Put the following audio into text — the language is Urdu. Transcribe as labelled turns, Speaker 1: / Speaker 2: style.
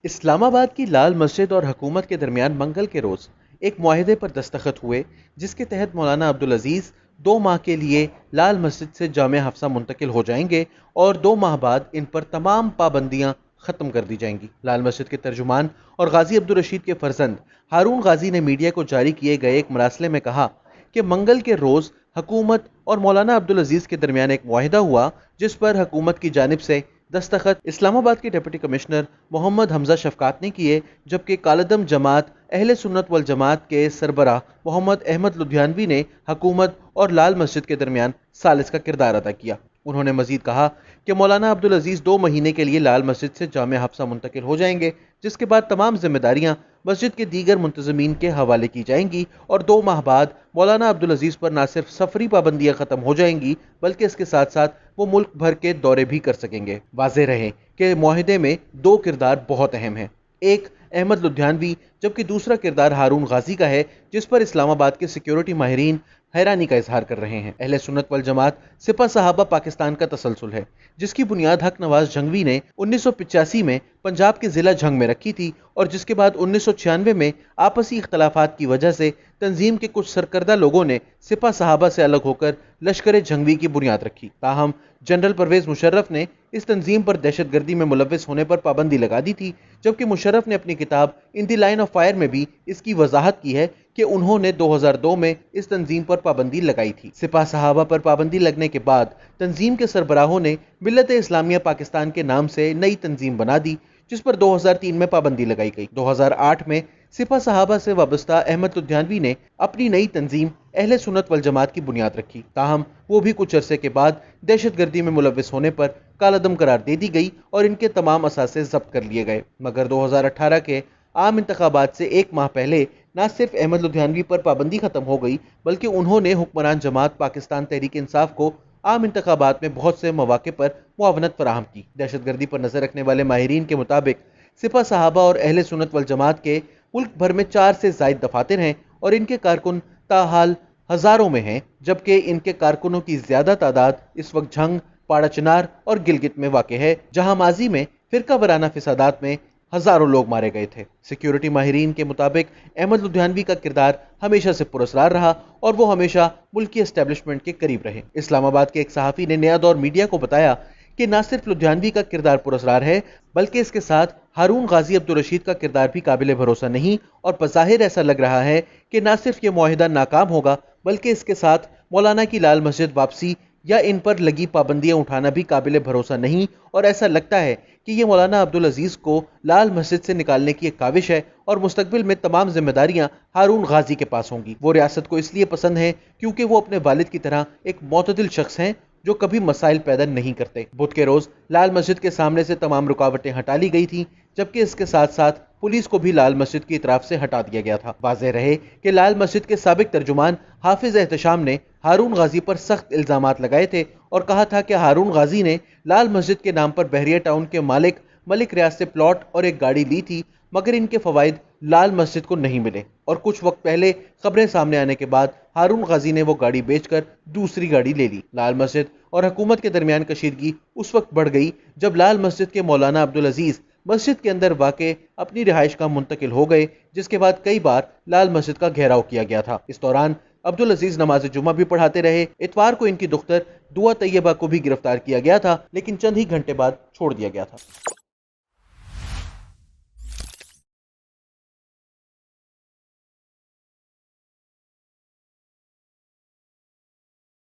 Speaker 1: اسلام آباد کی لال مسجد اور حکومت کے درمیان منگل کے روز ایک معاہدے پر دستخط ہوئے، جس کے تحت مولانا عبدالعزیز 2 ماہ کے لیے لال مسجد سے جامع حفصہ منتقل ہو جائیں گے اور 2 ماہ بعد ان پر تمام پابندیاں ختم کر دی جائیں گی۔ لال مسجد کے ترجمان اور غازی عبدالرشید کے فرزند ہارون غازی نے میڈیا کو جاری کیے گئے ایک مراسلے میں کہا کہ منگل کے روز حکومت اور مولانا عبدالعزیز کے درمیان ایک معاہدہ ہوا، جس پر حکومت کی جانب سے دستخط اسلام آباد کے ڈپٹی کمشنر محمد حمزہ شفقات نے کیے، جبکہ کالعدم جماعت اہل سنت والجماعت کے سربراہ محمد احمد لدھیانوی نے حکومت اور لال مسجد کے درمیان ثالث کا کردار ادا کیا۔ انہوں نے مزید کہا کہ مولانا عبدالعزیز 2 مہینے کے لیے لال مسجد سے جامع حفصہ منتقل ہو جائیں گے، جس کے بعد تمام ذمہ داریاں مسجد کے دیگر منتظمین کے حوالے کی جائیں گی اور 2 ماہ بعد مولانا عبدالعزیز پر نہ صرف سفری پابندیاں ختم ہو جائیں گی بلکہ اس کے ساتھ ساتھ وہ ملک بھر کے دورے بھی کر سکیں گے۔ واضح رہے کہ معاہدے میں 2 کردار بہت اہم ہیں، ایک احمد لدھیانوی جبکہ دوسرا کردار ہارون غازی کا ہے، جس پر اسلام آباد کے سیکیورٹی ماہرین حیرانی کا اظہار کر رہے ہیں۔ اہل سنت والجماعت سپہ صحابہ پاکستان کا تسلسل ہے، جس کی بنیاد حق نواز جھنگوی نے 1985 میں پنجاب کے ضلع جھنگ میں رکھی تھی اور جس کے بعد 1996 میں آپسی اختلافات کی وجہ سے تنظیم کے کچھ سرکردہ لوگوں نے سپہ صحابہ سے الگ ہو کر لشکر جھنگوی کی بنیاد رکھی۔ تاہم جنرل پرویز مشرف نے اس تنظیم پر دہشت گردی میں ملوث ہونے پر پابندی لگا دی تھی، جبکہ مشرف نے اپنی کتاب ان دی لائن آف فائر میں بھی اس کی وضاحت کی ہے کہ انہوں نے 2002 میں اس تنظیم پر پابندی لگائی تھی۔ سپہ صحابہ پر پابندی لگنے کے بعد تنظیم کے سربراہوں نے ملت اسلامیہ پاکستان کے نام سے نئی تنظیم بنا دی، جس پر 2003 میں پابندی لگائی گئی۔ 2008 میں سپہ صحابہ سے وابستہ احمد لدھیانوی نے اپنی نئی تنظیم اہل سنت والجماعت کی بنیاد رکھی، تاہم وہ بھی کچھ عرصے کے بعد دہشت گردی میں ملوث ہونے پر کالعدم قرار دے دی گئی اور ان کے تمام اثاثے ضبط کر لیے گئے۔ مگر 2018 کے عام انتخابات سے 1 ماہ پہلے نہ صرف احمد لدھیانوی پر پابندی ختم ہو گئی بلکہ انہوں نے حکمران جماعت پاکستان تحریک انصاف کو عام انتخابات میں بہت سے مواقع پر معاونت فراہم کی۔ دہشت گردی پر نظر رکھنے والے ماہرین کے مطابق سپہ صحابہ اور اہل سنت والجماعت کے ملک بھر میں 4 سے زائد دفاتر ہیں اور ان کے کارکن تاحال ہزاروں میں ہیں، جبکہ ان کے کارکنوں کی زیادہ تعداد اس وقت جھنگ، پاڑا چنار اور گلگت میں واقع ہے، جہاں ماضی میں فرقہ وارانہ فسادات میں ہزاروں لوگ مارے گئے تھے۔ سیکیورٹی ماہرین کے مطابق احمد لدھیانوی کا کردار ہمیشہ سے پراسرار رہا اور وہ ہمیشہ ملکی اسٹیبلشمنٹ کے قریب رہے۔ اسلام آباد کے ایک صحافی نے نیا دور میڈیا کو بتایا کہ نہ صرف لدھیانوی کا کردار پراسرار ہے بلکہ اس کے ساتھ ہارون غازی عبدالرشید کا کردار بھی قابل بھروسہ نہیں، اور بظاہر ایسا لگ رہا ہے کہ نہ صرف یہ معاہدہ ناکام ہوگا بلکہ اس کے ساتھ مولانا کی لال مسجد واپسی یا ان پر لگی پابندیاں اٹھانا بھی قابل بھروسہ نہیں، اور ایسا لگتا ہے کہ یہ مولانا عبدالعزیز کو لال مسجد سے نکالنے کی ایک کاوش ہے اور مستقبل میں تمام ذمہ داریاں ہارون غازی کے پاس ہوں گی۔ وہ ریاست کو اس لیے پسند ہیں کیونکہ وہ اپنے والد کی طرح ایک معتدل شخص ہیں جو کبھی مسائل پیدا نہیں کرتے۔ بدھ کے روز لال مسجد کے سامنے سے تمام رکاوٹیں ہٹا لی گئی تھیں، جبکہ اس کے ساتھ ساتھ پولیس کو بھی لال مسجد کی اطراف سے ہٹا دیا گیا تھا۔ واضح رہے کہ لال مسجد کے سابق ترجمان حافظ احتشام نے ہارون غازی پر سخت الزامات لگائے تھے اور کہا تھا کہ ہارون غازی نے لال مسجد کے نام پر بحریہ ٹاؤن کے مالک ملک ریاض سے پلاٹ اور ایک گاڑی لی تھی، مگر ان کے فوائد لال مسجد کو نہیں ملے، اور کچھ وقت پہلے خبریں سامنے آنے کے بعد ہارون غازی نے وہ گاڑی بیچ کر دوسری گاڑی لے لی۔ لال مسجد اور حکومت کے درمیان کشیدگی اس وقت بڑھ گئی جب لال مسجد کے مولانا عبدالعزیز مسجد کے اندر واقع اپنی رہائش کا منتقل ہو گئے، جس کے بعد کئی بار لال مسجد کا گھیراؤ کیا گیا تھا۔ اس دوران عبدالعزیز نماز جمعہ بھی پڑھاتے رہے۔ اتوار کو ان کی دختر دعا طیبہ کو بھی گرفتار کیا گیا تھا، لیکن چند ہی گھنٹے بعد چھوڑ دیا گیا تھا۔